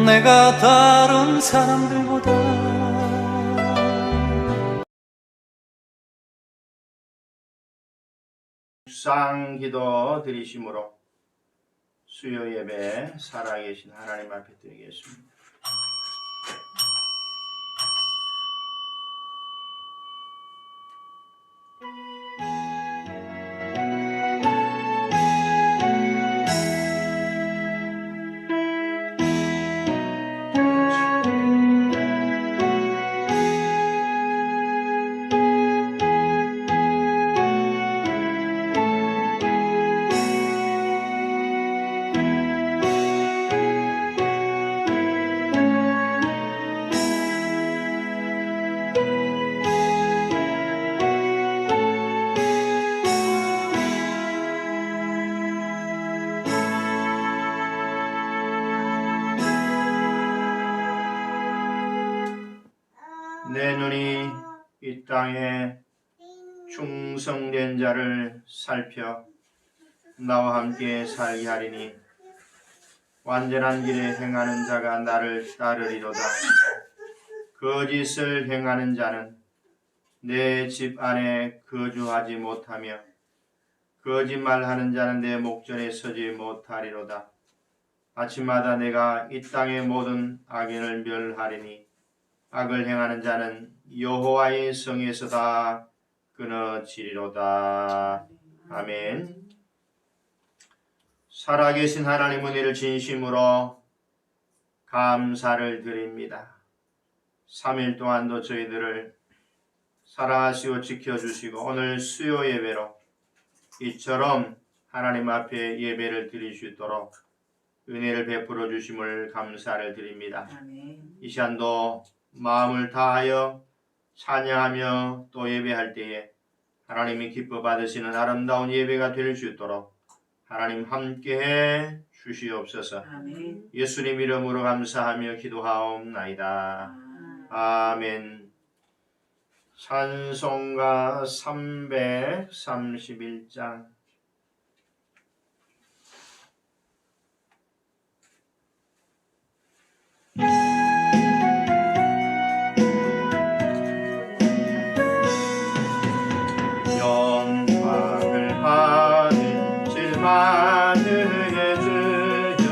내가 다른 사람들보다 묵상 기도 드리심으로 수요 예배 살아계신 하나님 앞에 드리겠습니다. 내 눈이 이 땅에 충성된 자를 살펴 나와 함께 살게 하리니 완전한 길에 행하는 자가 나를 따르리로다. 거짓을 행하는 자는 내 집 안에 거주하지 못하며 거짓말하는 자는 내 목전에 서지 못하리로다. 아침마다 내가 이 땅의 모든 악인을 멸하리니 악을 행하는 자는 여호와의 성에서 다 끊어지리로다. 아멘. 살아계신 하나님 은혜를 진심으로 감사를 드립니다. 3일 동안도 저희들을 사랑하시고 지켜주시고 오늘 수요 예배로 이처럼 하나님 앞에 예배를 드릴 수 있도록 은혜를 베풀어 주심을 감사를 드립니다. 아멘. 이 시간도 마음을 다하여 찬양하며 또 예배할 때에 하나님이 기뻐 받으시는 아름다운 예배가 될 수 있도록 하나님 함께해 주시옵소서. 아멘. 예수님 이름으로 감사하며 기도하옵나이다. 아멘. 찬송가 331장. 영광을 받은 질만의 주여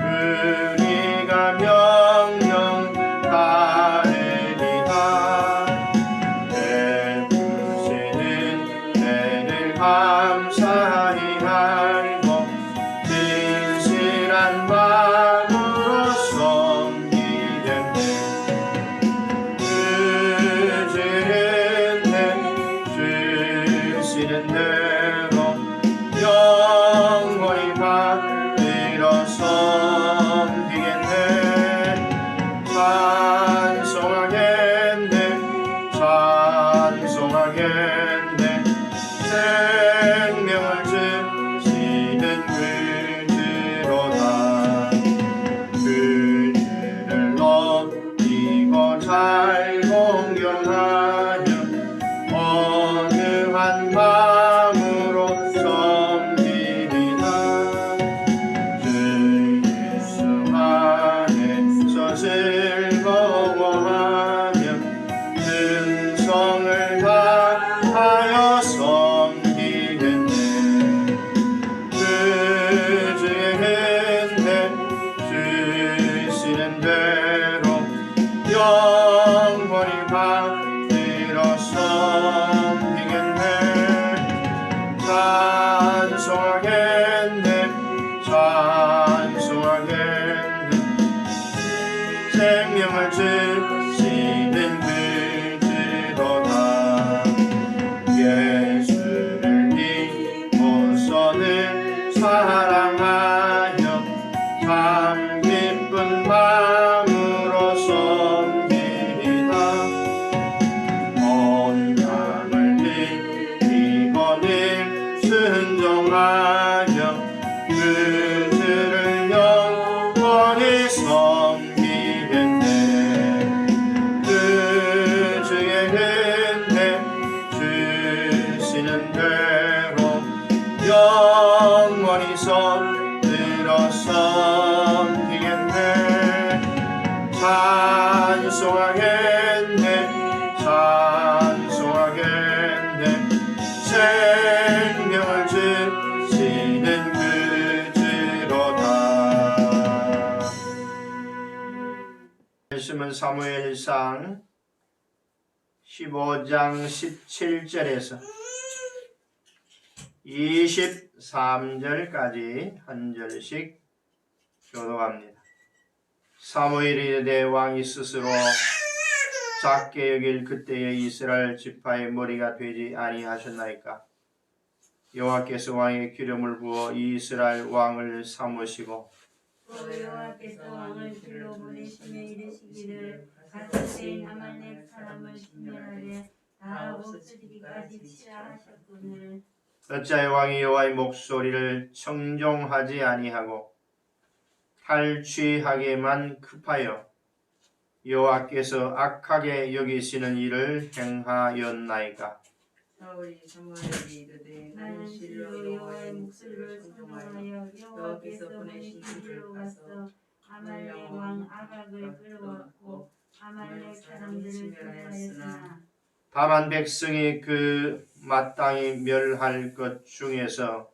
우리가 명령 따르리다. 베푸시는 내를 감사히 알고 진실한 마음으로 섬기겠네. 주시는 대로 영원히 받들어 섬기겠네. 찬송하겠네. 찬송하겠네. 생명을 주시는 그주로다. 그주를 높이고 잘 공경하며 어느 한 마음으로 섬기리다. 주 예수 안에서 즐거워하며 충성을 다하여 섬기겠네. 그주의 은혜 주시는 대로 영원히 받들어 섬기겠네. 찬송하겠네. 찬송하겠네. 생명을 주시는 그주로다. 예수를 믿고서는 사랑하여 참 기쁜 마음으로 섬기리다. 온 마음을 드리고 늘 순종하여 그주를 영원히 섬기겠네. 그주의 은혜 주시는 대로 영원히 손들어 섬기겠네. 말씀은 사무엘상 15장 17절에서 23절까지 한 절씩 교독합니다. 사무엘이 이르되 왕이 스스로 작게 여길 그때의 이스라엘 지파의 머리가 되지 아니하셨나이까. 여호와께서 왕에게 기름을 부어 이스라엘 왕을 삼으시고 또 여호와께서 왕을 길로 보내시며 이르시기를 가서된 아말렉 사람을 진멸하되 다 없어지기까지 치라 하셨거늘. 어찌하여 왕이 여호와의 목소리를 청종하지 아니하고 탈취하게만 급하여 여호와께서 악하게 여기시는 일을 행하였나이까. 사울이 사무엘에게 이르되 나는 실로 여호와의 목소리를 청종하여 여호와께서 보내신 길로 가서 아말렉 왕 아각을 끌어왔고 아말렉 사람들을 진멸하였으나 다만 백성이 그 마땅히 멸할 것 중에서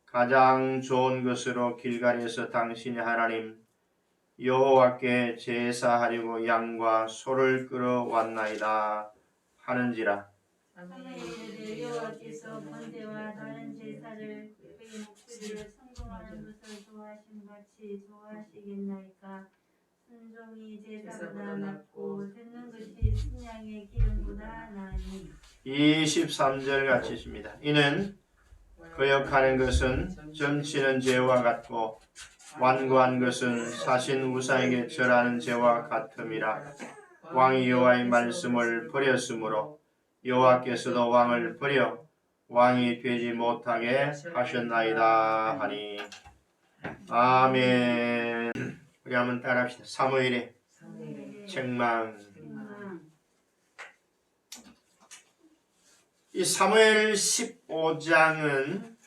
가장 좋은 것으로 길갈에서 당신의 하나님 여호와께 제사하려고 양과 소를 끌어왔나이다 하는지라. 사무엘이 여호와께서 번제와 다른 제사를 그의 목소리를 청종하는 것을 좋아하심 같이 좋아하시겠나이까. 순종이 제사보다 낫고 듣는 것이 순양의 기름보다 나으니. 23절 같이 있습니다. 이는 거역하는 것은 점치는 죄와 같고 완고한 것은 사신 우상에게 절하는 죄와 같음이라. 왕이 여호와의 말씀을 버렸으므로 여호와께서도 왕을 버려 왕이 되지 못하게 하셨나이다 하니. 아멘. 우리 한번 따라합시다. 사무엘의 책망. 이 사무엘 15장은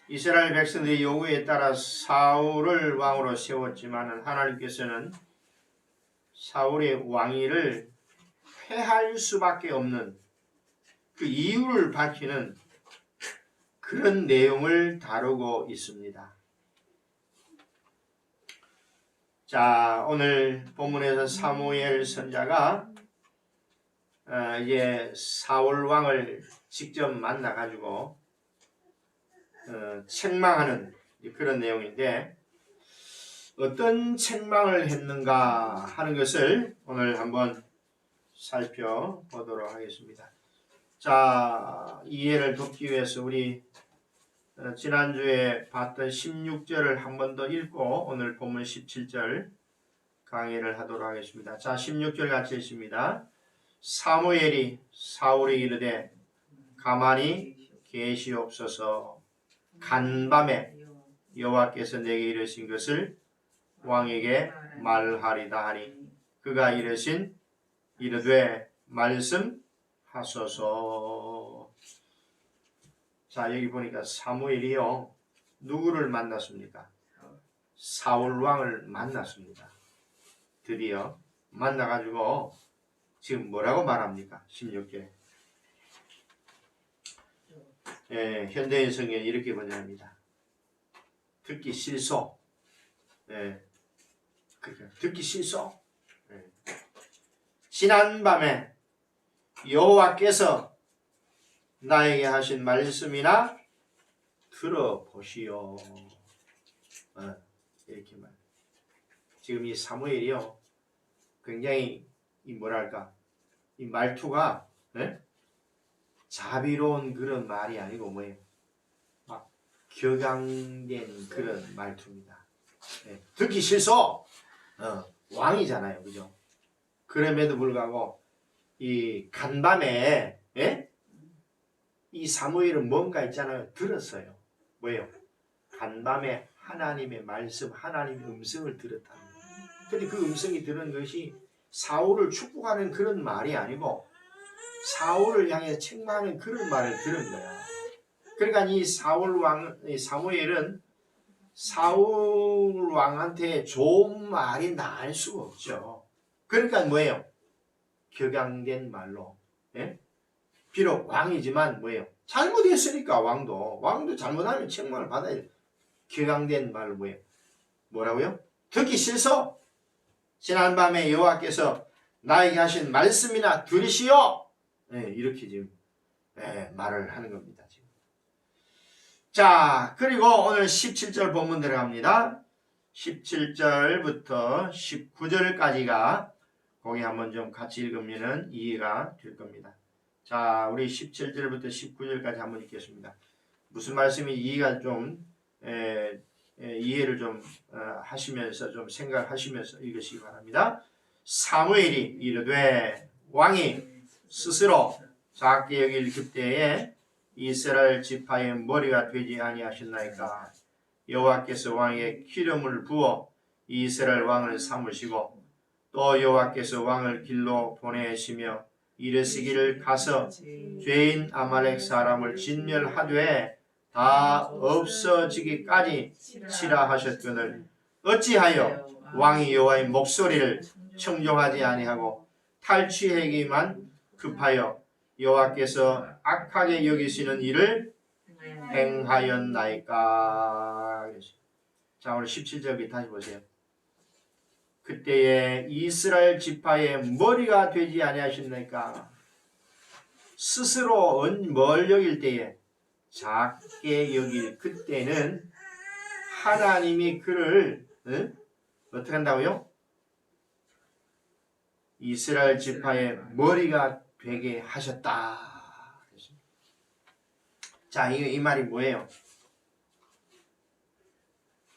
이스라엘 백성들의 요구에 따라 사울을 왕으로 세웠지만 하나님께서는 사울의 왕위를 폐할 수밖에 없는 그 이유를 밝히는 그런 내용을 다루고 있습니다. 자, 오늘 본문에서 사무엘 선자가 이제 사울 왕을 직접 만나가지고 책망하는 그런 내용인데 어떤 책망을 했는가 하는 것을 오늘 한번 살펴보도록 하겠습니다. 자, 이해를 돕기 위해서 우리 지난주에 봤던 16절을 한 번 더 읽고 오늘 본문 17절 강의를 하도록 하겠습니다. 자, 16절 같이 읽습니다. 사무엘이 사울에게 이르되 가만히 계시옵소서. 간밤에 여호와께서 내게 이르신 것을 왕에게 말하리다 하니 그가 이르되 말씀하소서. 자, 여기 보니까 사무엘이요 누구를 만났습니까? 사울 왕을 만났습니다. 드디어 만나가지고 지금 뭐라고 말합니까? 16절 현대인 성경은 이렇게 번역합니다. 듣기 싫소. 듣기 싫소. 지난밤에 여호와께서 나에게 하신 말씀이나 들어보시오. 이렇게 말. 지금 이 사무엘이요 굉장히 이 말투가 자비로운 그런 말이 아니고 뭐예요? 막 격앙된 그런 말투입니다. 듣기 싫소. 왕이잖아요, 그죠? 그럼에도 불구하고 이 간밤에 이 사무엘은 뭔가 있잖아요. 들었어요. 뭐예요? 간밤에 하나님의 말씀, 하나님의 음성을 들었다. 근데 그 음성이 들은 것이 사울을 축복하는 그런 말이 아니고 사울을 향해 책망하는 그런 말을 들은 거야. 그러니까 이 사무엘은 사울 왕한테 좋은 말이 나을 수가 없죠. 그러니까 뭐예요? 격앙된 말로. 비록 왕이지만 뭐예요? 잘못했으니까 왕도 잘못하면 책망을 받아야 돼. 격앙된 말로 뭐예요? 뭐라고요? 듣기 싫소. 지난밤에 여호와께서 나에게 하신 말씀이나 들으시오. 네, 이렇게 지금 말을 하는 겁니다. 지금. 자, 그리고 오늘 17절 본문 들어갑니다. 17절부터 19절까지가 거기 한번 좀 같이 읽으면 이해가 될 겁니다. 자, 우리 17절부터 19절까지 한번 읽겠습니다. 무슨 말씀이 이해가 좀 이해를 좀 하시면서 좀 생각하시면서 읽으시기 바랍니다. 사무엘이 이르되 왕이 스스로 작게 여길 그때에 이스라엘 지파의 머리가 되지 아니하셨나이까. 여호와께서 왕에게 기름을 부어 이스라엘 왕을 삼으시고 또 여호와께서 왕을 길로 보내시며 이르시기를 가서 죄인 아말렉 사람을 진멸하되 다 없어지기까지 치라 하셨거늘 어찌하여 왕이 여호와의 목소리를 청종하지 아니하고 탈취하기만 급하여 여호와께서 악하게 여기시는 일을 행하였나이까. 자, 오늘 17절기 다시 보세요. 그때에 이스라엘 지파의 머리가 되지 아니하셨나이까. 스스로 뭘 여길 때에 작게 여길 그때는 하나님이 그를 어떻게 한다고요? 이스라엘 지파의 머리가 되게 하셨다. 자, 이 말이 뭐예요?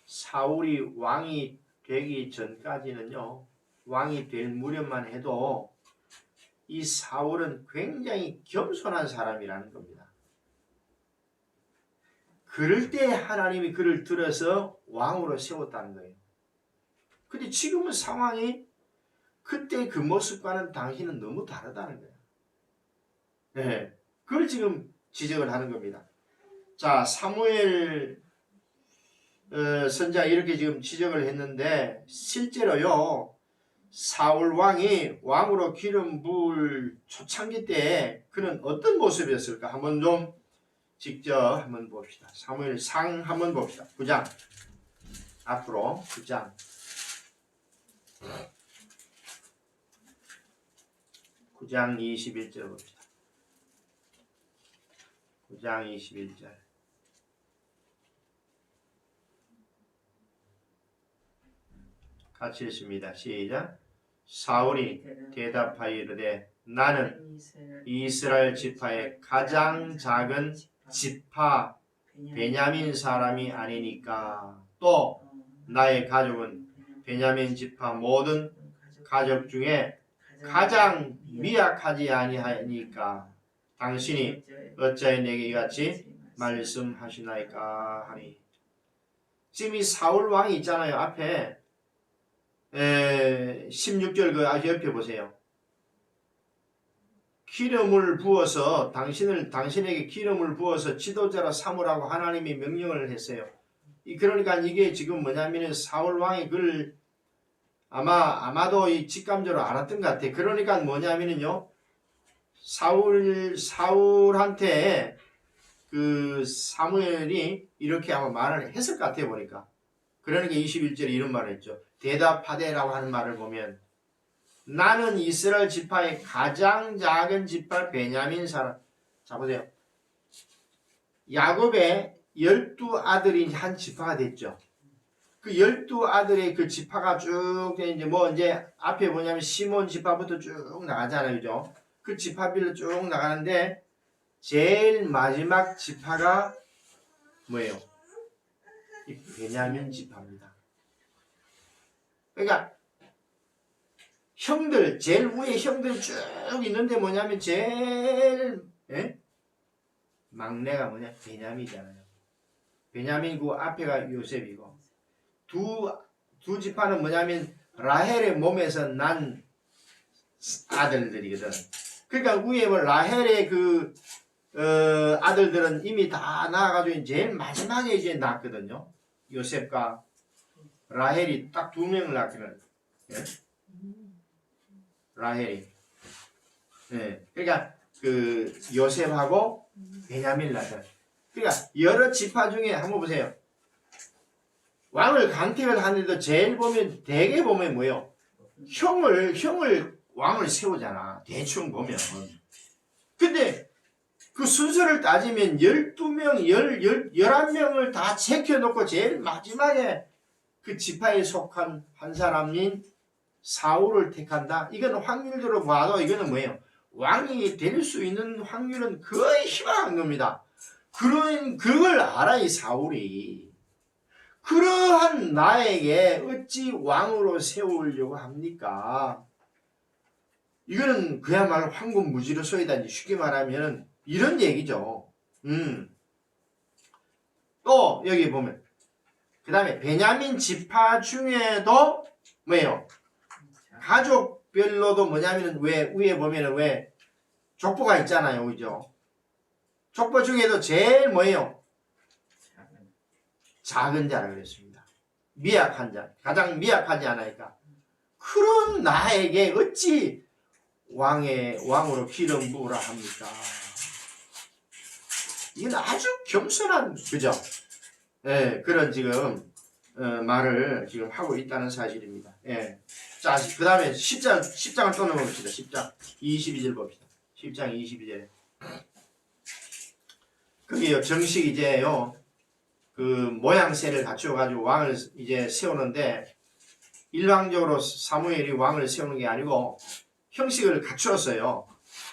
사울이 왕이 되기 전까지는요, 왕이 될 무렵만 해도 이 사울은 굉장히 겸손한 사람이라는 겁니다. 그럴 때 하나님이 그를 들어서 왕으로 세웠다는 거예요. 근데 지금은 상황이 그때 그 모습과는 당신은 너무 다르다는 거예요. 네, 그걸 지금 지적을 하는 겁니다. 자, 사무엘 선지자 이렇게 지금 지적을 했는데 실제로요, 사울 왕이 왕으로 기름 부을 초창기 때 그는 어떤 모습이었을까? 한번 좀 직접 한번 봅시다. 사무엘상 한번 봅시다. 9장 앞으로 9장 9장 21절 봅시다. 9장 21절 같이 읽습니다. 시작. 사울이 대답하여 이르되 나는 이스라엘 지파의 가장 작은 지파 베냐민 사람이 아니니까 또 나의 가족은 베냐민 지파 모든 가족 중에 가장 미약하지 아니하니까 당신이 어찌하여 내게 이같이 말씀하시나이까 하니. 지금 이 사울 왕이 있잖아요. 앞에 16절 그 옆에 보세요. 기름을 부어서 당신에게 기름을 부어서 지도자로 삼으라고 하나님이 명령을 했어요. 그러니까 이게 지금 뭐냐면은 사울 왕이 그걸 아마도 이 직감적으로 알았던 것 같아. 그러니까 뭐냐면은요, 사울한테 그 사무엘이 이렇게 아마 말을 했을 것 같아 보니까. 그러니까 21절에 이런 말을 했죠. 대답하되라고 하는 말을 보면 나는 이스라엘 지파의 가장 작은 지파 베냐민 사람. 자 보세요. 야곱의 12아들이 한 지파가 됐죠. 그 12아들의 그 지파가 쭉 이제 앞에 뭐냐면 시몬 지파부터 쭉 나가잖아요. 그죠? 그 지파별로 쭉 나가는데 제일 마지막 지파가 뭐예요? 이 베냐민 지파입니다. 그러니까 형들, 제일 위에 형들 쭉 있는데 뭐냐면 제일 막내가 뭐냐? 베냐민이잖아요. 베냐민 그 앞에가 요셉이고 두 지파는 뭐냐면 라헬의 몸에서 난 아들들이거든. 그러니까 위에 뭐 라헬의 그 아들들은 이미 다 나와가지고 제일 마지막에 이제 낳거든요. 요셉과 라헬이 딱 2명을 낳거든. 예? 라헬이. 예. 그러니까 그 요셉하고 베냐민을 낳았어요. 그러니까 여러 지파 중에 한번 보세요. 왕을 강택을 하는데도 제일 보면 대개 보면 뭐예요? 형을 왕을 세우잖아. 대충 보면. 근데 그 순서를 따지면 12명, 11명을 다 제껴놓고 제일 마지막에 그 지파에 속한 한 사람인 사울을 택한다. 이건 확률적으로 봐도 이거는 뭐예요? 왕이 될 수 있는 확률은 거의 희망한 겁니다. 그걸 알아, 이 사울이. 그러한 나에게 어찌 왕으로 세우려고 합니까? 이거는 그야말로 황금무지로소이다. 쉽게 말하면 이런 얘기죠. 또 여기 보면 그 다음에 베냐민 지파 중에도 뭐예요? 가족별로도 뭐냐면은 왜 위에 보면은 왜 족보가 있잖아요. 그죠? 족보 중에도 제일 뭐예요? 작은 자라 그랬습니다. 미약한 자. 가장 미약하지 않으니까. 그런 나에게 어찌 왕으로 기름 부으라 합니까? 이건 아주 겸손한, 그죠? 예, 그런 지금, 말을 지금 하고 있다는 사실입니다. 예. 자, 그 다음에 10장을 또 넘어봅시다. 10장 22절 봅시다. 10장 22절에. 거기요, 정식 이제요, 그 모양새를 갖추어가지고 왕을 이제 세우는데, 일방적으로 사무엘이 왕을 세우는 게 아니고, 형식을 갖추었어요.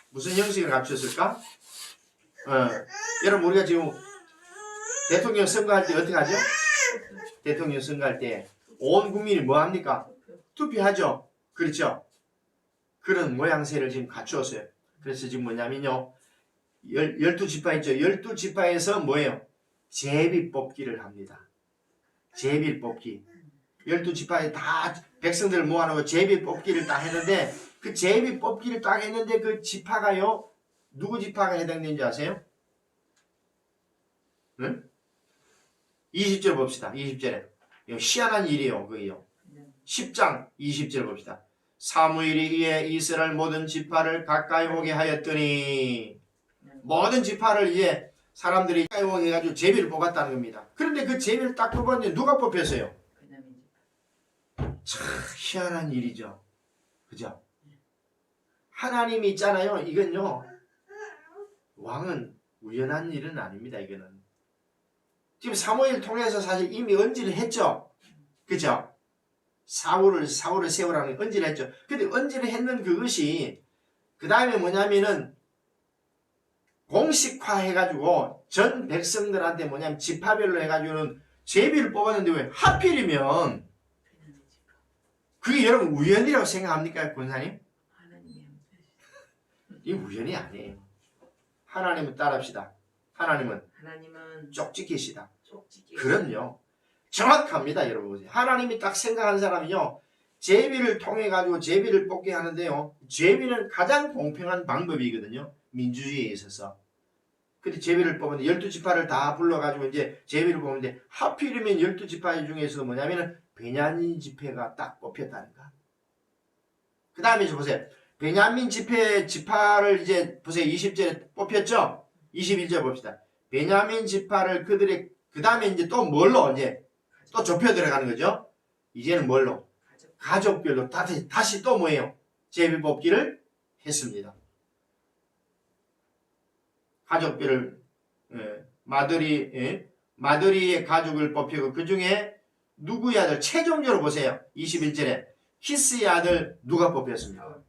무슨 형식을 갖추었을까? 여러분, 우리가 지금 대통령 선거할 때 어떻게 하죠? 대통령 선거할 때 온 국민이 뭐 합니까? 투표하죠. 그렇죠? 그런 모양새를 지금 갖추었어요. 그래서 지금 뭐냐면요. 12지파 있죠. 12지파에서 뭐예요? 제비 뽑기를 합니다. 제비 뽑기. 12지파에 다 백성들을 모아놓고 제비 뽑기를 딱 했는데 그 제비 뽑기를 딱 했는데 그 지파가요. 누구 지파가 해당되는지 아세요? 응? 20절 봅시다. 20절에. 희한한 일이에요. 그게요. 10장 20절 봅시다. 사무엘이 이에 이스라엘 모든 지파를 가까이 오게 하였더니 모든 지파를 이제 사람들이 가까이 오게 해가지고 제비를 뽑았다는 겁니다. 그런데 그 제비를 딱 뽑았는데 누가 뽑혔어요? 참 희한한 일이죠. 그죠? 하나님이 있잖아요. 이건요. 왕은 우연한 일은 아닙니다. 이거는. 지금 사무엘 통해서 사실 이미 언지를 했죠. 그죠? 사울을 세우라는 언지를 했죠. 근데 언지를 했는 그것이 그 다음에 뭐냐면은 공식화 해가지고 전 백성들한테 뭐냐면 지파별로 해가지고는 제비를 뽑았는데 왜 하필이면 그게 여러분 우연이라고 생각합니까? 권사님? 이 우연이 아니에요. 하나님은 따릅시다. 하나님은 쪽지기시다. 그럼요. 정확합니다. 여러분 보세요. 하나님이 딱 생각한 사람이요. 제비를 통해 가지고 제비를 뽑게 하는데요. 제비는 가장 공평한 방법이거든요. 민주주의에 있어서. 근데 제비를 뽑는데 12지파를 다 불러가지고 이제 제비를 뽑는데 하필이면 12지파 중에서 뭐냐면은 베냐민 지파가 딱 뽑혔다니까. 그 다음에 이제 보세요. 베냐민 지파를 이제 보세요. 20절에 뽑혔죠? 21절 봅시다. 베냐민 지파를 그들의 그 다음에 이제 또 뭘로 이제 또 좁혀 들어가는 거죠. 이제는 뭘로? 가족별로 다시 또 뭐예요? 제비 뽑기를 했습니다. 가족별을 마드리의 가족을 뽑히고 그 중에 누구의 아들 최종적으로 보세요. 21절에 키스의 아들 누가 뽑혔습니까?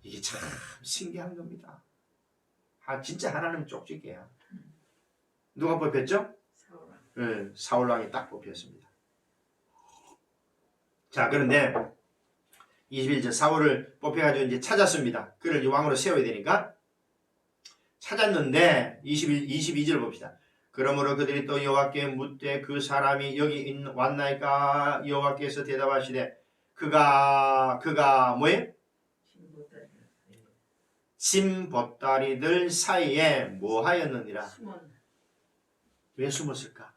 이게 참 신기한 겁니다. 진짜 하나님 쪽지게야. 누가 뽑혔죠? 사울왕이 딱 뽑혔습니다. 자, 그런데 21절 사울을 뽑혀가지고 이제 찾았습니다. 그를 이제 왕으로 세워야 되니까 찾았는데 22절 봅시다. 그러므로 그들이 또 여호와께 묻되 그 사람이 여기 왔나이까? 여호와께서 대답하시되 그가 뭐예요? 짐보따리들 사이에 뭐 하였느니라. 왜 숨었을까?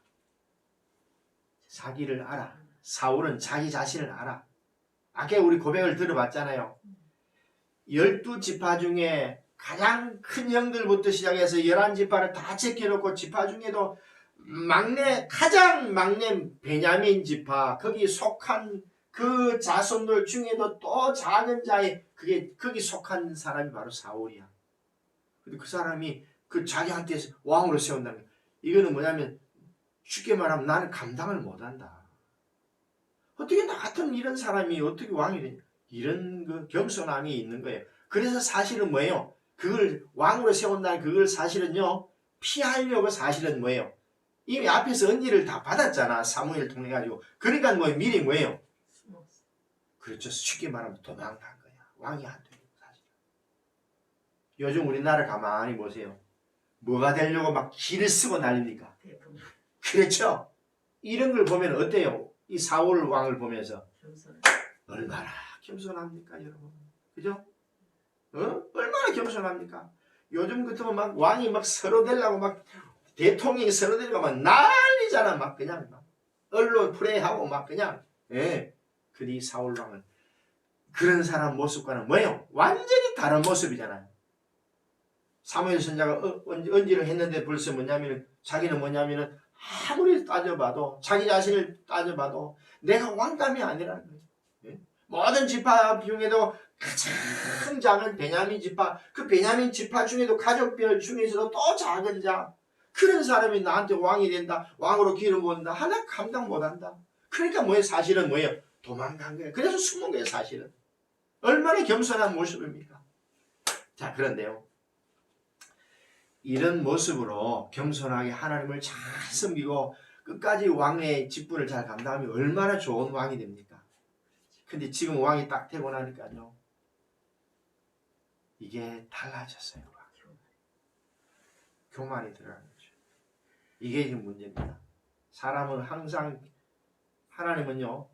자기를 알아. 사울은 자기 자신을 알아. 아까 우리 고백을 들어봤잖아요. 12지파 중에 가장 큰 형들부터 시작해서 11지파를 다 제껴놓고 지파 중에도 가장 막내 베냐민 지파, 거기 속한 그 자손들 중에도 또 작은 자의 그게 거기 속한 사람이 바로 사울이야. 근데 그 사람이 그 자기한테 왕으로 세운다는 게 이거는 뭐냐면 쉽게 말하면 나는 감당을 못한다. 어떻게 나 같은 이런 사람이 어떻게 왕이 되냐. 이런 그 겸손함이 있는 거예요. 그래서 사실은 뭐예요? 그걸 왕으로 세운다는 그걸 사실은요 피하려고 사실은 뭐예요? 이미 앞에서 언지를 다 받았잖아. 사무엘 통해 가지고. 그러니까 뭐 미리 뭐예요? 그렇죠. 쉽게 말하면 도망간 거야. 왕이 안 돼요. 사실. 요즘 우리나라 가만히 보세요. 뭐가 되려고 막 길을 쓰고 난립니까? 그렇죠. 이런 걸 보면 어때요? 이 사울 왕을 보면서 얼마나 겸손합니까, 여러분? 그죠? 얼마나 겸손합니까? 요즘 같으면 막 왕이 막 서로 되려고 막 대통령이 서로 되려고 막 난리잖아. 막 그냥 막 언론 플레이하고 막 그냥 예. 근데 이 사울 왕은 그런 사람 모습과는 뭐예요? 완전히 다른 모습이잖아요. 사무엘 선지자가 언지를 했는데 벌써 뭐냐면 자기는 뭐냐면은 아무리 따져봐도 자기 자신을 따져봐도 내가 왕감이 아니라는 거예요. 예? 모든 지파 중에도 가장 작은 베냐민 지파, 그 베냐민 지파 중에도 가족별 중에서도 또 작은 자, 그런 사람이 나한테 왕이 된다, 왕으로 기름 부은다, 하나 감당 못한다. 그러니까 뭐예요? 사실은 뭐예요? 도망간 거예요. 그래서 숨은 거예요. 사실은 얼마나 겸손한 모습입니까? 자, 그런데요, 이런 모습으로 겸손하게 하나님을 잘 섬기고 끝까지 왕의 직분을 잘 감당하면 얼마나 좋은 왕이 됩니까? 근데 지금 왕이 딱 되고 나니까요, 이게 달라졌어요. 교만이 들어가는 거죠. 이게 지금 문제입니다. 사람은 항상, 하나님은요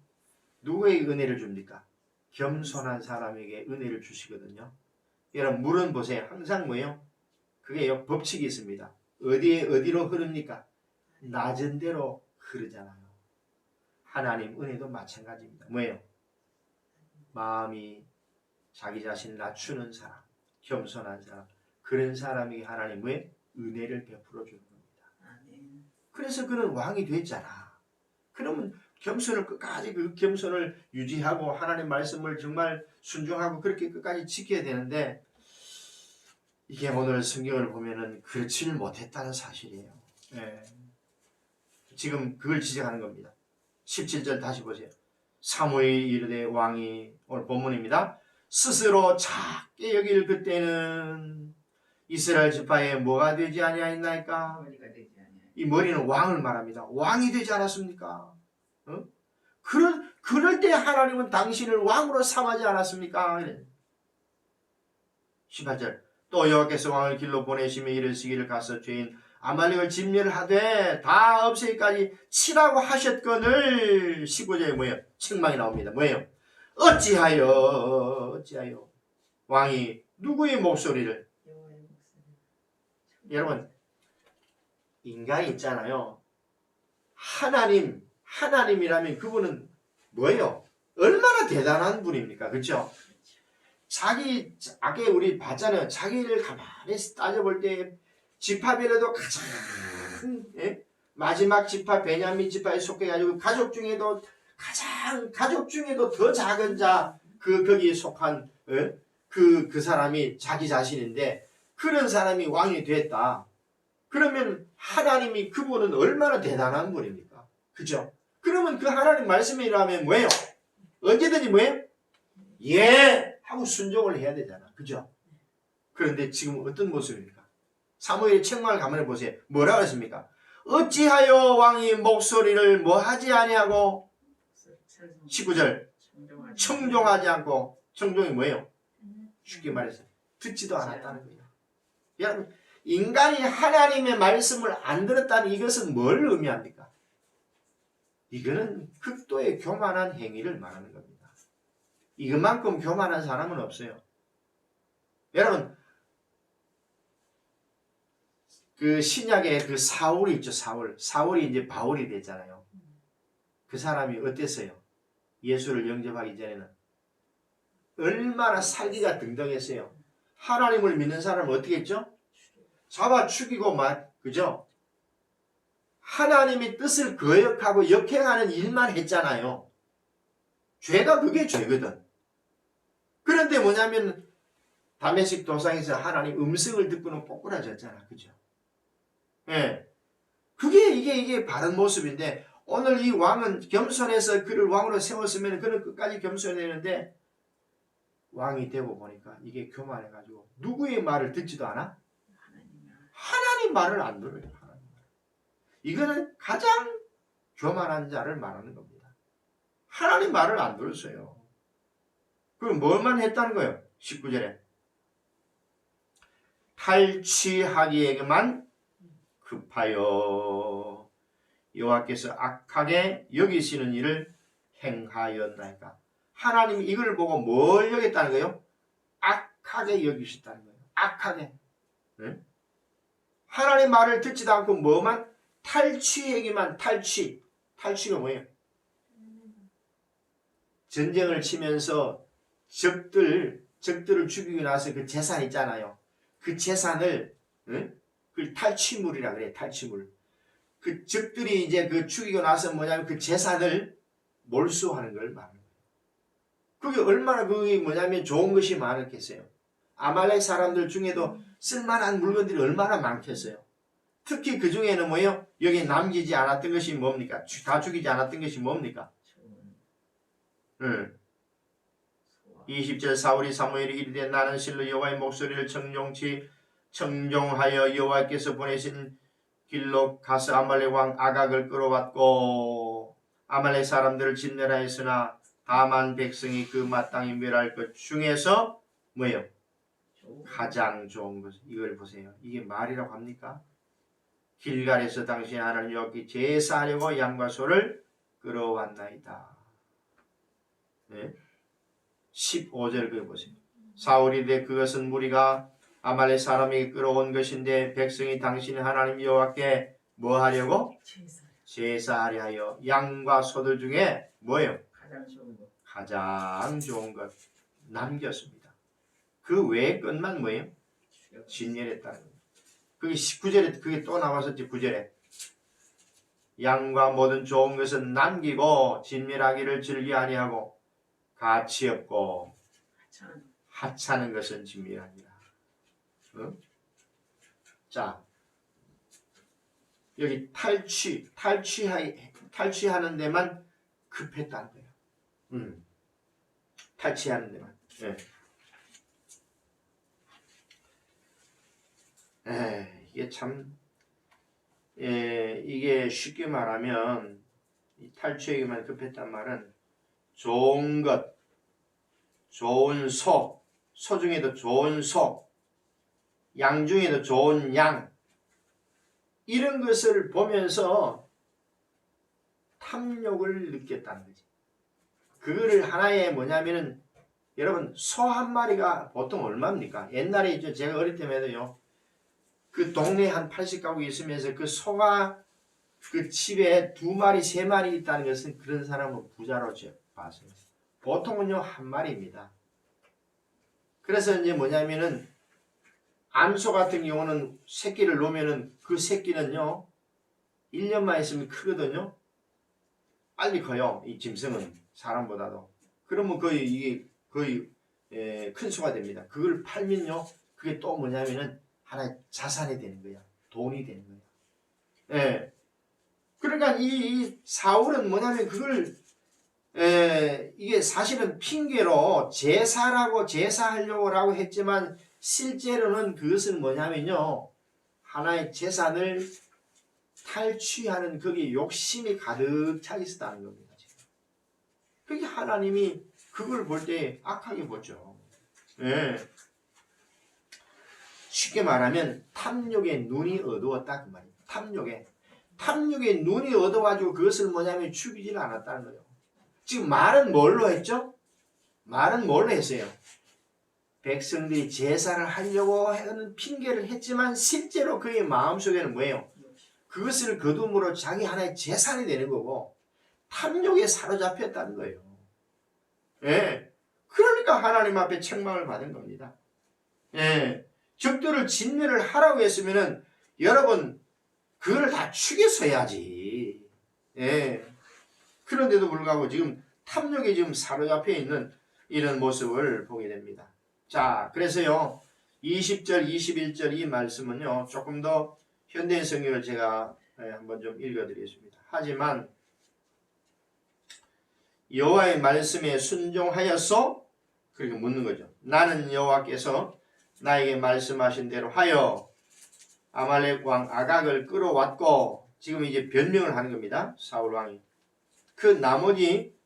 누구에게 은혜를 줍니까? 겸손한 사람에게 은혜를 주시거든요. 여러분 물은 보세요. 항상 뭐예요? 그게 법칙이 있습니다. 어디로 흐릅니까? 낮은 데로 흐르잖아요. 하나님 은혜도 마찬가지입니다. 뭐예요? 마음이 자기 자신을 낮추는 사람, 겸손한 사람, 그런 사람에게 하나님의 은혜를 베풀어 주는 겁니다. 그래서 그는 왕이 됐잖아. 그러면 겸손을 끝까지 그 겸손을 유지하고 하나님 말씀을 정말 순종하고 그렇게 끝까지 지켜야 되는데, 이게 오늘 성경을 보면은 그렇지를 못했다는 사실이에요. 예. 지금 그걸 지적하는 겁니다. 17절 다시 보세요. 사무엘이 이르되 왕이, 오늘 본문입니다. 스스로 작게 여길 그때는 이스라엘 지파에 뭐가 되지 아니하였나이까? 이 머리는 왕을 말합니다. 왕이 되지 않았습니까? 그럴 때 하나님은 당신을 왕으로 삼하지 않았습니까? 18절 또 여호와께서 왕을 길로 보내시며 이르시기를 가서 죄인 아말렉을 진멸하되 다 없애기까지 치라고 하셨거늘. 19절에 뭐예요? 책망이 나옵니다. 뭐예요? 어찌하여 왕이 누구의 목소리를? 여러분 인간이 있잖아요. 하나님이라면 그분은 뭐예요? 얼마나 대단한 분입니까? 그렇죠? 아까 우리 봤잖아요. 자기를 가만히 따져볼 때 지파별에도 가장 마지막 지파 베냐민 지파에 속해가지고 가족 중에도 더 작은 자 거기에 속한 그 사람이 자기 자신인데 그런 사람이 왕이 됐다. 그러면 하나님이 그분은 얼마나 대단한 분입니까? 그죠? 그러면 그 하나님 말씀이라면 뭐예요? 언제든지 뭐예요? 예! 하고 순종을 해야 되잖아. 그죠? 그런데 지금 어떤 모습입니까? 사무엘의 책망을 가만히 보세요. 뭐라고 했습니까? 어찌하여 왕이 목소리를 뭐 하지 아니하고 19절 청종하지 않고, 청종이 뭐예요? 쉽게 말해서 듣지도 않았다는 거예요. 여러분 인간이 하나님의 말씀을 안 들었다는 이것은 뭘 의미합니까? 이거는 극도의 교만한 행위를 말하는 겁니다. 이것만큼 교만한 사람은 없어요. 여러분 그 신약에 그 사울이 있죠. 사울이 이제 바울이 됐잖아요. 그 사람이 어땠어요? 예수를 영접하기 전에는 얼마나 살기가 등등했어요. 하나님을 믿는 사람은 어떻게 했죠? 잡아 죽이고 그죠? 하나님의 뜻을 거역하고 역행하는 일만 했잖아요. 죄가 그게 죄거든. 그런데 뭐냐면 다메섹 도상에서 하나님 음성을 듣고는 꼬꾸라졌잖아. 그죠? 예. 이게 바른 모습인데 오늘 이 왕은 겸손해서 그를 왕으로 세웠으면 그는 끝까지 겸손했는데 왕이 되고 보니까 이게 교만해가지고 누구의 말을 듣지도 않아? 하나님 말을 안 들어요. 하나님 말. 이거는 가장 교만한 자를 말하는 겁니다. 하나님 말을 안 들었어요. 그럼 뭘만 했다는 거예요? 19절에 탈취하기에만 급하여 여호와께서 악하게 여기시는 일을 행하였나이까. 하나님이 이걸 보고 뭘 여겼다는 거예요? 악하게 여기셨다는 거예요. 악하게. 네? 하나님 말을 듣지도 않고 뭐만 탈취하기만. 탈취가 뭐예요? 전쟁을 치면서 적들을 죽이고 나서 그 재산 있잖아요. 그 재산을 그 탈취물이라 그래. 탈취물. 그 적들이 이제 그 죽이고 나서 뭐냐면 그 재산을 몰수하는 걸 말합니다. 그게 얼마나 그게 뭐냐면 좋은 것이 많았겠어요. 아말렉 사람들 중에도 쓸만한 물건들이 얼마나 많겠어요. 특히 그 중에는 뭐예요? 여기 남기지 않았던 것이 뭡니까? 다 죽이지 않았던 것이 뭡니까? 20절 사울이 사무엘이 이르되 나는 실로 여호와의 목소리를 청종하여 여호와께서 보내신 길로 가서 아말렉 왕 아각을 끌어왔고 아말렉 사람들을 진멸하 했으나 다만 백성이 그 마땅히 멸할 것 중에서 뭐예요? 가장 좋은 것. 이걸 보세요. 이게 말이라고 합니까? 길갈에서 당신 하나님 여기 제사하려고 양과 소를 끌어왔나이다. 네. 15절 그거 보세요. 사울이 이르되 그것은 무리가 아말렉 사람에게 끌어온 것인데 백성이 당신 하나님 여호와께 뭐 하려고? 제사하려 하여 양과 소들 중에 뭐예요? 가장 좋은 것 남겼습니다. 그 외의 것만 뭐예요? 진멸했다는 겁니다. 그게 19절에 그게 또 나왔었지. 9절에 양과 모든 좋은 것은 남기고 진멸하기를 즐겨 아니하고 가치 없고 하찮은 것은 진멸하니라. 어? 자, 여기 탈취하는 데만 급했다는 거예요. 탈취하는 데만. 이게 참, 이게 쉽게 말하면 이 탈취에게만 급했단 말은 좋은 것, 좋은 소 중에도 좋은 소, 양 중에도 좋은 양, 이런 것을 보면서 탐욕을 느꼈다는 거지. 그거를 하나의 뭐냐면은 여러분 소 한 마리가 보통 얼마입니까? 옛날에 있죠. 제가 어릴 때에도요. 그 동네에 한 80가구 있으면서 그 소가 그 집에 2마리, 3마리 있다는 것은 그런 사람은 부자로 봤어요. 보통은요 한 마리입니다. 그래서 이제 뭐냐면은 암소 같은 경우는 새끼를 놓으면은 그 새끼는요 1년만 있으면 크거든요. 빨리 커요. 이 짐승은 사람보다도. 그러면 이게 거의 큰 소가 됩니다. 그걸 팔면요 그게 또 뭐냐면은 하나의 자산이 되는 거야. 돈이 되는 거야. 예. 그러니까 이 사울은 뭐냐면 그걸 이게 사실은 핑계로 제사하려고 했지만 실제로는 그것은 뭐냐면요 하나의 재산을 탈취하는 거기에 욕심이 가득 차 있었다는 겁니다. 그게 하나님이 그걸 볼 때 악하게 보죠. 예. 쉽게 말하면 탐욕의 눈이 어두웠다 그 말이에요. 탐욕의 눈이 어두워가지고 그것을 뭐냐면 죽이지를 않았다는 거예요. 지금 말은 뭘로 했죠? 말은 뭘로 했어요? 백성들이 제사를 하려고 하는 핑계를 했지만 실제로 그의 마음속에는 뭐예요? 그것을 거둠으로 자기 하나의 재산이 되는 거고 탐욕에 사로잡혔다는 거예요. 예. 그러니까 하나님 앞에 책망을 받은 겁니다. 예. 적들을 진멸을 하라고 했으면은 여러분 그거를 다 죽였어야지. 예. 그런데도 불구하고 지금 탐욕에 지금 사로잡혀 있는 이런 모습을 보게 됩니다. 자, 그래서요 20절 21절 이 말씀은요 조금 더 현대인 성경을 제가 한번 좀 읽어드리겠습니다. 하지만 여호와의 말씀에 순종하였소? 그렇게 묻는 거죠. 나는 여호와께서 나에게 말씀하신 대로 하여 아말렉 왕 아각을 끌어왔고, 지금 이제 변명을 하는 겁니다. 사울 왕이. 그 나머지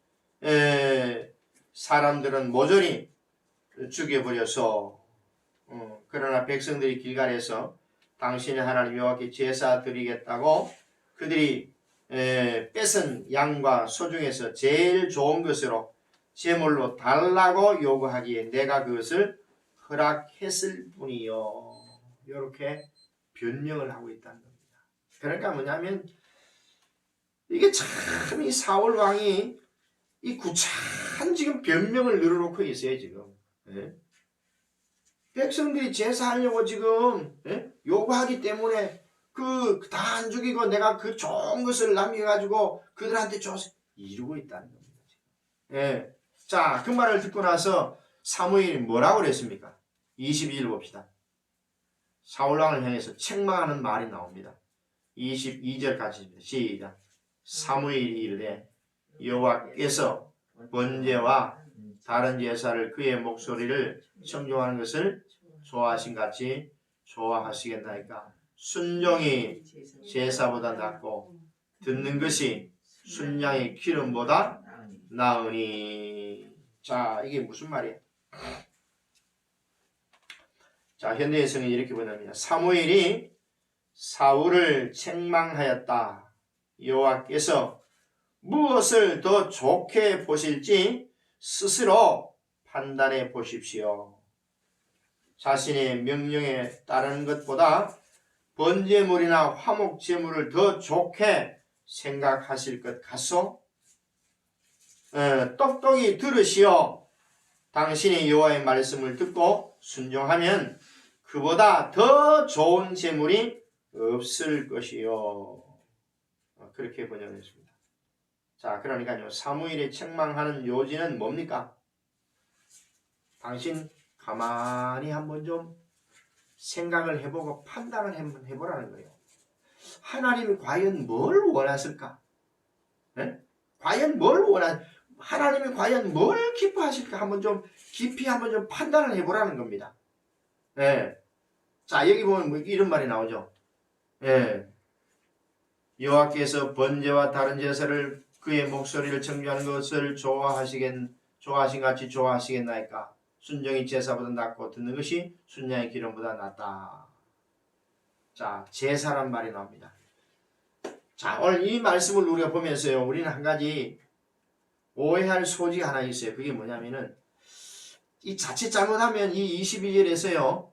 사람들은 모조리 죽여버려서 그러나 백성들이 길갈에서 당신의 하나님 여호와께 제사 드리겠다고 그들이 뺏은 양과 소 중에서 제일 좋은 것으로 제물로 달라고 요구하기에 내가 그것을 허락했을 뿐이요. 이렇게 변명을 하고 있다는 겁니다. 그러니까 뭐냐면 이게 참 이 사울 왕이 이 구차한 지금 변명을 늘어놓고 있어요 지금. 백성들이 제사하려고 지금 요구하기 때문에 그 다 안 죽이고 내가 그 좋은 것을 남겨가지고 그들한테 줘서 이루고 있다는 겁니다. 자, 그 말을 듣고 나서 사무엘이 뭐라고 그랬습니까? 22절 봅시다. 사울왕을 향해서 책망하는 말이 나옵니다. 22절 같이 시작. 사무엘이 이르되 여호와께서 번제와 다른 제사를 그의 목소리를 청종하는 것을 좋아하신 같이 좋아하시겠나이까? 순종이 제사보다 낫고 듣는 것이 순양의 기름보다 나으니. 자, 이게 무슨 말이에요? 자, 현대의 성경이 이렇게 번역합니다. 사무엘이 사울을 책망하였다. 여호와께서 무엇을 더 좋게 보실지 스스로 판단해 보십시오. 자신의 명령에 따르는 것보다 번제물이나 화목제물을 더 좋게 생각하실 것 같소? 똑똑히 들으시오. 당신이 여호와의 말씀을 듣고 순종하면 그보다 더 좋은 제물이 없을 것이요. 그렇게 번역했습니다. 자, 그러니까요 사무엘이 책망하는 요지는 뭡니까? 당신 가만히 한번 좀 생각을 해보고 판단을 한번 해보라는 거예요. 하나님이 과연 뭘 원하실까? 과연 뭘 하나님이 과연 뭘 기뻐하실까? 한번 좀 깊이 한번 좀 판단을 해보라는 겁니다. 자, 여기 보면 뭐 이런 말이 나오죠. 여호와께서 번제와 다른 제사를 그의 목소리를 청종하는 것을 좋아하신 같이 좋아하시겠나이까? 순종이 제사보다 낫고 듣는 것이 순양의 기름보다 낫다. 자, 제사란 말이 나옵니다. 자, 오늘 이 말씀을 우리가 보면서요, 우리는 한 가지 오해할 소지가 하나 있어요. 그게 뭐냐면은 이 자칫 잘못하면 이 22절에서요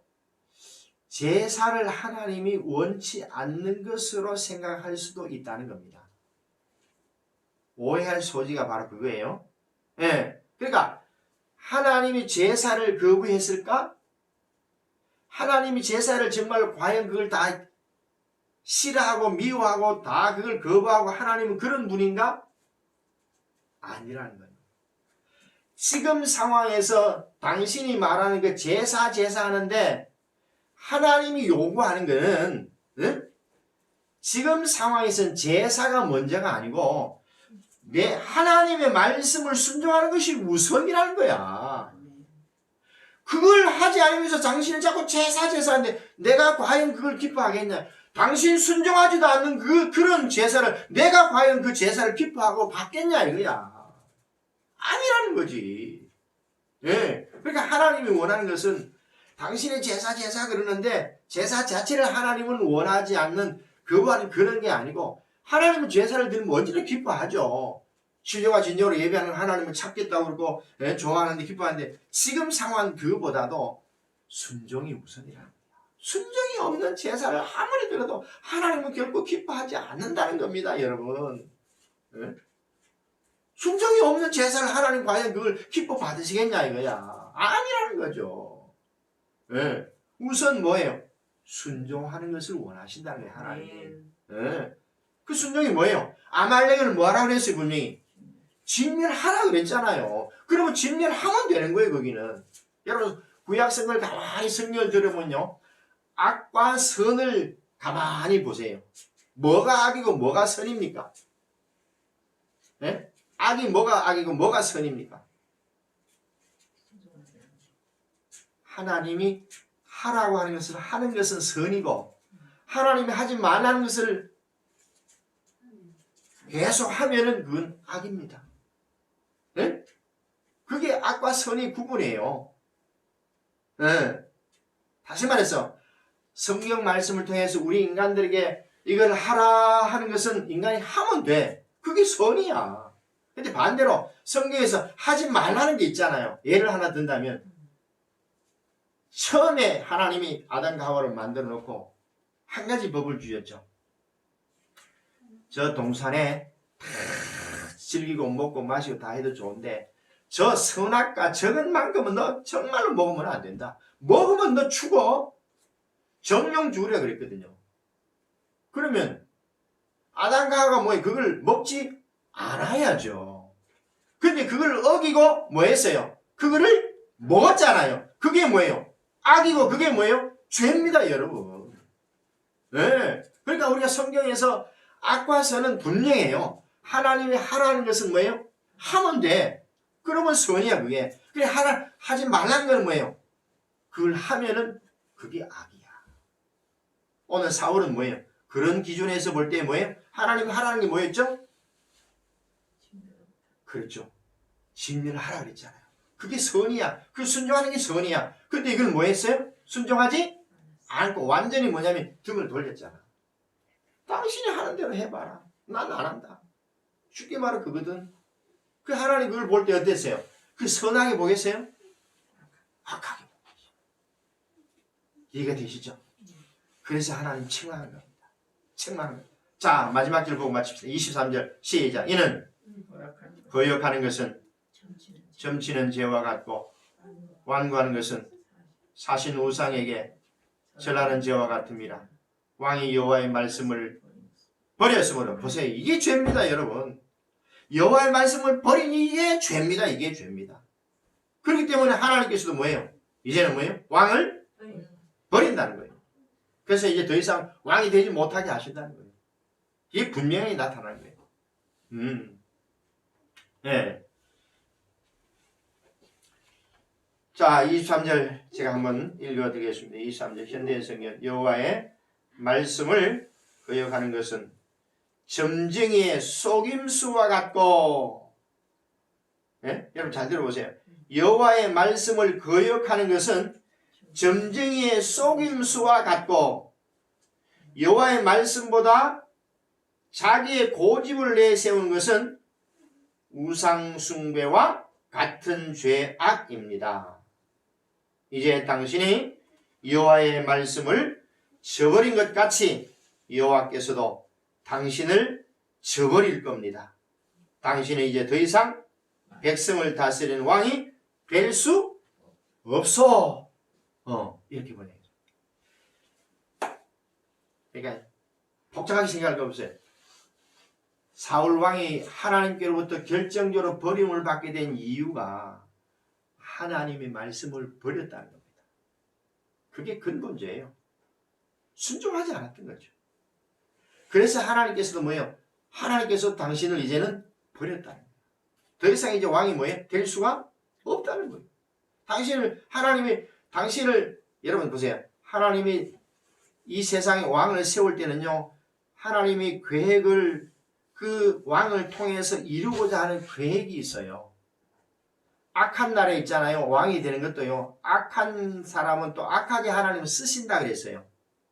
제사를 하나님이 원치 않는 것으로 생각할 수도 있다는 겁니다. 오해할 소지가 바로 그거예요. 그러니까 하나님이 제사를 거부했을까? 하나님이 제사를 정말 과연 그걸 다 싫어하고 미워하고 다 그걸 거부하고 하나님은 그런 분인가? 아니라는 거예요. 지금 상황에서 당신이 말하는 그 제사하는데 하나님이 요구하는 거는 지금 상황에서는 제사가 먼저가 아니고 내 하나님의 말씀을 순종하는 것이 우선이라는 거야. 그걸 하지 않으면서 당신은 자꾸 제사하는데 내가 과연 그걸 기뻐하겠냐? 당신 순종하지도 않는 그런 제사를 내가 과연 그 제사를 기뻐하고 받겠냐 이거야. 아니라는 거지. 그러니까 하나님이 원하는 것은 당신의 제사 그러는데 제사 자체를 하나님은 원하지 않는 그런 게 아니고 하나님은 제사를 드리면 언제나 기뻐하죠. 신령과 진정으로 예배하는 하나님을 찾겠다고 그러고 좋아하는데 기뻐하는데 지금 상황 그거보다도 순종이 우선이라는 거야. 순종이 없는 제사를 아무리 들어도 하나님은 결코 기뻐하지 않는다는 겁니다, 여러분. 순종이 없는 제사를 하나님 과연 그걸 기뻐 받으시겠냐 이거야. 아니라는 거죠. 우선 뭐예요? 순종하는 것을 원하신다는 거예요, 하나님. 그 순종이 뭐예요? 아말렉을 뭐하라 그랬어요, 분명히? 진멸하라 그랬잖아요. 그러면 진멸하면 되는 거예요. 거기는. 여러분 구약성경을 가만히 성경을 들으면요. 악과 선을 가만히 보세요. 뭐가 악이고 뭐가 선입니까? 네? 악이 뭐가 악이고 뭐가 선입니까? 하나님이 하라고 하는 것을 하는 것은 선이고 하나님이 하지 말라는 것을 계속 하면은 그건 악입니다. 네? 그게 악과 선의 구분이에요. 네. 다시 말해서 성경 말씀을 통해서 우리 인간들에게 이걸 하라 하는 것은 인간이 하면 돼. 그게 선이야. 근데 반대로 성경에서 하지 말라는 게 있잖아요. 예를 하나 든다면 처음에 하나님이 아담과 하와를 만들어 놓고 한 가지 법을 주셨죠. 저 동산에 다 즐기고 먹고 마시고 다 해도 좋은데 저 선악과 적은 만큼은 너 정말로 먹으면 안 된다. 먹으면 너 죽어. 정령 죽으라 그랬거든요. 그러면 아담과 하와가 뭐예요? 그걸 먹지 않아야죠. 근데 그걸 어기고 뭐 했어요? 그거를 먹었잖아요. 그게 뭐예요? 악이고 그게 뭐예요? 죄입니다, 여러분. 네. 그러니까 우리가 성경에서 악과 선은 분명해요. 하나님이 하라는 것은 뭐예요? 하면 돼. 그러면 선이야, 그게. 그래, 하지 말라는 건 뭐예요? 그걸 하면은 그게 악이야. 오늘 사울은 뭐예요? 그런 기준에서 볼 때 뭐예요? 하나님이 하라는 게 뭐였죠? 그렇죠. 진멸하라 그랬잖아요. 그게 선이야. 그 순종하는 게 선이야. 근데 이걸 뭐 했어요? 순종하지 않고 완전히 뭐냐면 등을 돌렸잖아. 당신이 하는 대로 해봐라. 난 안 한다. 쉽게 말해 그거든. 그 하나님 그걸 볼 때 어땠어요? 그 선하게 보겠어요? 악하게 보겠어요. 이해가 되시죠? 그래서 하나님 책망한 겁니다. 책망한 겁니다. 자, 마지막 절 보고 마칩시다. 23절 시작. 이는 거역하는 것은 점치는 죄와 같고 완고하는 것은 사신 우상에게 절하는 죄와 같음이라. 왕이 여호와의 말씀을 버렸으므로 보세요. 이게 죄입니다, 여러분. 여호와의 말씀을 버린 이게 죄입니다. 이게 죄입니다. 그렇기 때문에 하나님께서도 뭐예요? 이제는 뭐예요? 왕을 버린다는 거예요. 그래서 이제 더 이상 왕이 되지 못하게 하신다는 거예요. 이게 분명히 나타나는 거예요. 네. 자, 23절 제가 한번 읽어드리겠습니다. 23절 현대성경 여호와의 말씀을 거역하는 것은 점쟁이의 속임수와 같고, 네? 여러분 잘 들어보세요. 여호와의 말씀을 거역하는 것은 점쟁이의 속임수와 같고 여호와의 말씀보다 자기의 고집을 내세우는 것은 우상숭배와 같은 죄악입니다. 이제 당신이 여호와의 말씀을 저버린 것 같이 여호와께서도 당신을 저버릴 겁니다. 당신은 이제 더 이상 백성을 다스리는 왕이 될 수 없어. 이렇게 보내요. 그러니까 복잡하게 생각할 거 없어요. 사울 왕이 하나님께로부터 결정적으로 버림을 받게 된 이유가 하나님의 말씀을 버렸다는 겁니다. 그게 근본죄예요. 순종하지 않았던 거죠. 그래서 하나님께서도 뭐예요? 하나님께서 당신을 이제는 버렸다는 거예요. 더 이상 이제 왕이 뭐예요? 될 수가 없다는 거예요. 당신을 여러분 보세요. 하나님이 이 세상에 왕을 세울 때는요. 하나님이 계획을 그 왕을 통해서 이루고자 하는 계획이 있어요. 악한 나라에 있잖아요. 왕이 되는 것도요. 악한 사람은 또 악하게 하나님을 쓰신다 그랬어요.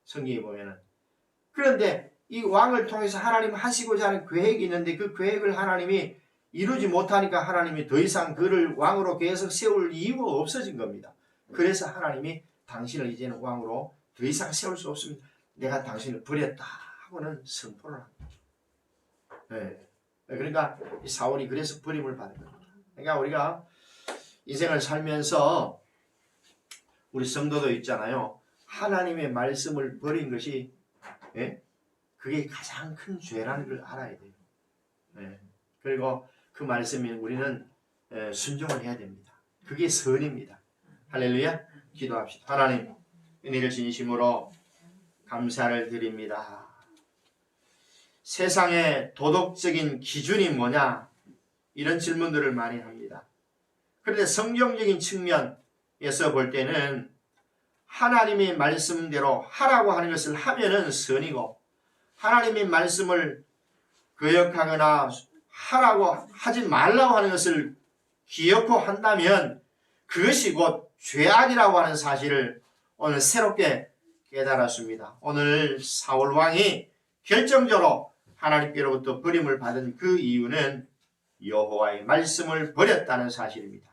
성경에 보면은. 그런데 이 왕을 통해서 하나님 하시고자 하는 계획이 있는데 그 계획을 하나님이 이루지 못하니까 하나님이 더 이상 그를 왕으로 계속 세울 이유가 없어진 겁니다. 그래서 하나님이 당신을 이제는 왕으로 더 이상 세울 수 없습니다. 내가 당신을 버렸다 하고는 선포를 합니다. 네. 그러니까 이 사울이 그래서 버림을 받은 겁니다. 그러니까 우리가 인생을 살면서 우리 성도도 있잖아요. 하나님의 말씀을 버린 것이 그게 가장 큰 죄라는 걸 알아야 돼요. 그리고 그 말씀에 우리는 순종을 해야 됩니다. 그게 선입니다. 할렐루야. 기도합시다. 하나님, 은혜를 진심으로 감사를 드립니다. 세상의 도덕적인 기준이 뭐냐? 이런 질문들을 많이 합니다. 그런데 성경적인 측면에서 볼 때는 하나님의 말씀대로 하라고 하는 것을 하면은 선이고, 하나님의 말씀을 거역하거나 하라고 하지 말라고 하는 것을 기어코 한다면 그것이 곧 죄악이라고 하는 사실을 오늘 새롭게 깨달았습니다. 오늘 사울 왕이 결정적으로 하나님께로부터 버림을 받은 그 이유는 여호와의 말씀을 버렸다는 사실입니다.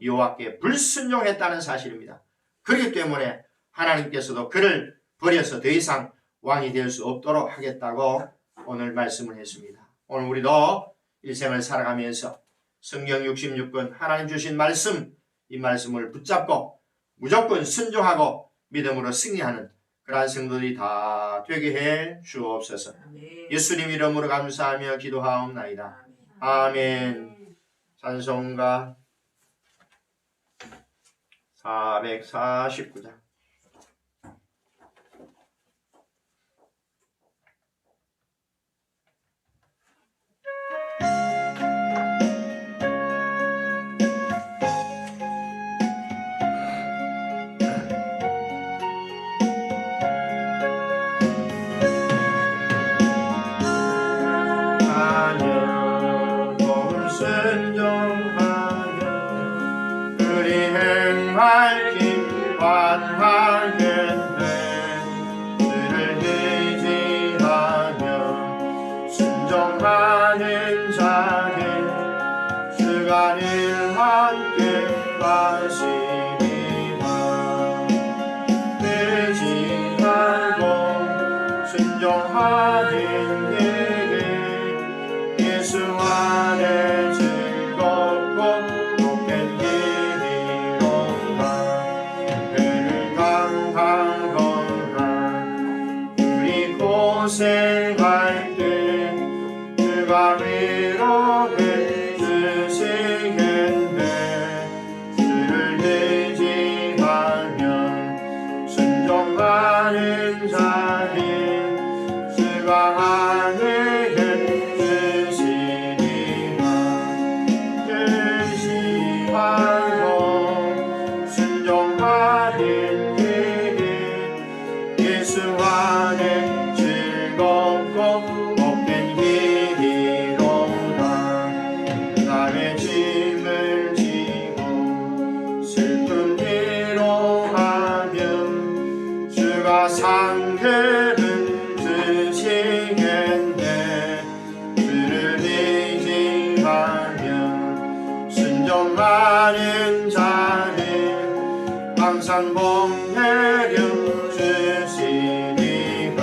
여호와께 불순종했다는 사실입니다. 그렇기 때문에 하나님께서도 그를 버려서 더 이상 왕이 될 수 없도록 하겠다고 오늘 말씀을 했습니다. 오늘 우리도 일생을 살아가면서 성경 66권 하나님 주신 말씀, 이 말씀을 붙잡고 무조건 순종하고 믿음으로 승리하는 그러한 성도들이 다 되게 해 주옵소서. 예수님 이름으로 감사하며 기도하옵나이다. 아멘. 찬송가 449장. 고생할 때 그가 위로해 주시겠네. 주를 의지하면 순종하는 자니 주가 하늘에 주시리라. 의지하고 순종하는 길이 예수 안에 복된 길이로다. 남의 짐을 지고 슬픈 위로하면 주가 상급은 주시겠네. 주를 의지하면 순종하는 자는 항상 복 내려 주시리라.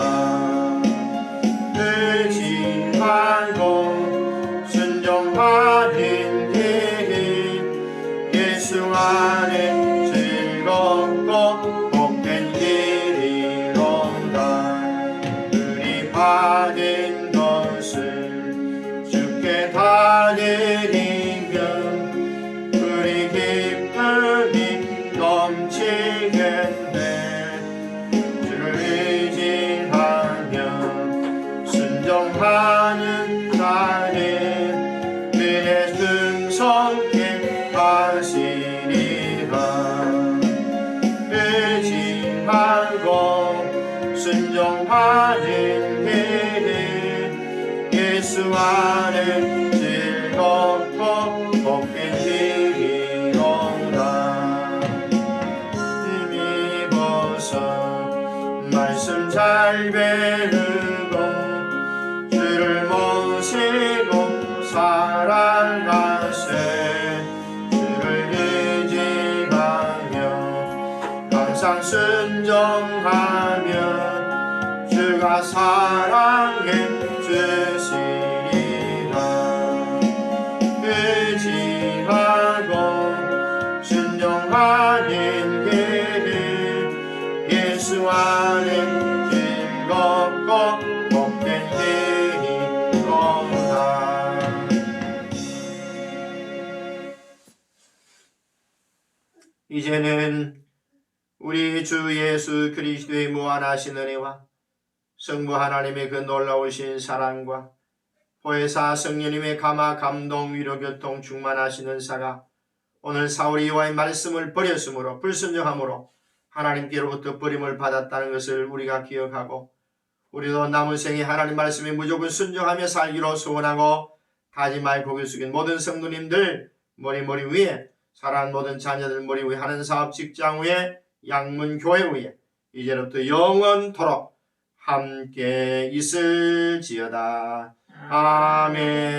의지하고 순종하는 길이 예수 안에 즐겁고 복된 길이로다. 우리 받은 것을 주께 다 드리면 우리 기쁨이 넘치겠네. 주를 의지하면 순종하는 자는 그의 승성케 하시리라. 의지하고 순종하는 길은 예수 안에 즐겁고 복된 길이로다. 힘입어서 말씀 잘 배우고 주를 모시고 살아가세. 주를 의지하며 항상 순종하며 주가 사랑해 주시리라. 의지하고 순종하는 길은 예수 안에 즐겁고 복된 길이로다. 이제는 우리 주 예수 그리스도의 무한하신 은혜와 성부 하나님의 그 놀라우신 사랑과 보혜사 성령님의 감화 감동 위로 교통 충만하신 은사가 오늘 사울이 여호와의 말씀을 버렸으므로 불순종함으로 하나님께로부터 버림을 받았다는 것을 우리가 기억하고 우리도 남은 생에 하나님 말씀에 무조건 순종하며 살기로 소원하고 다짐하여 고개 숙인 모든 성도님들 머리 위에 사랑하는 모든 자녀들 머리 위에 하는 사업 직장 위에 양문 교회 위에 이제부터 영원토록 함께 있을지어다. 아멘.